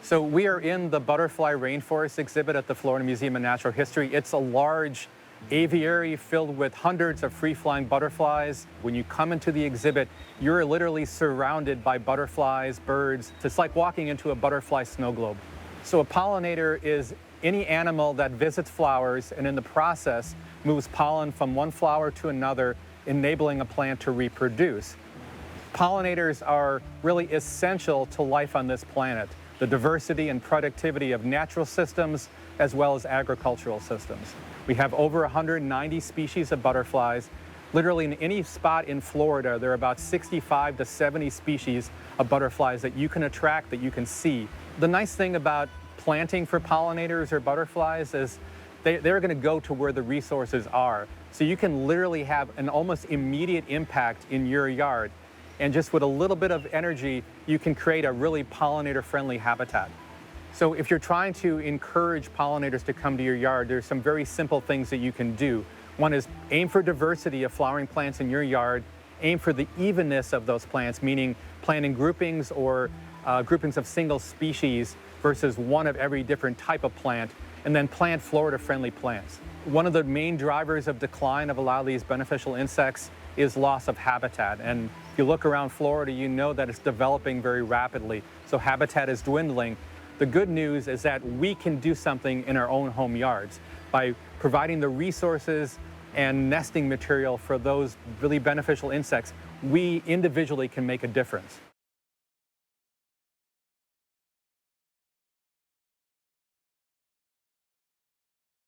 So we are in the butterfly rainforest exhibit at the Florida Museum of Natural History. It's a large aviary filled with hundreds of free-flying butterflies. When you come into the exhibit, you're literally surrounded by butterflies, birds. It's like walking into a butterfly snow globe. So a pollinator is any animal that visits flowers and in the process moves pollen from one flower to another, enabling a plant to reproduce. Pollinators are really essential to life on this planet, the diversity and productivity of natural systems as well as agricultural systems. We have over 190 species of butterflies. Literally in any spot in Florida, there are about 65 to 70 species of butterflies that you can attract, that you can see. The nice thing about planting for pollinators or butterflies is they're going to go to where the resources are. So you can literally have an almost immediate impact in your yard. And just with a little bit of energy, you can create a really pollinator-friendly habitat. So if you're trying to encourage pollinators to come to your yard, there's some very simple things that you can do. One is aim for diversity of flowering plants in your yard. Aim for the evenness of those plants, meaning planting groupings or groupings of single species versus one of every different type of plant, and then plant Florida-friendly plants. One of the main drivers of decline of a lot of these beneficial insects is loss of habitat. And if you look around Florida, you know that it's developing very rapidly. So habitat is dwindling. The good news is that we can do something in our own home yards by providing the resources and nesting material for those really beneficial insects. We individually can make a difference.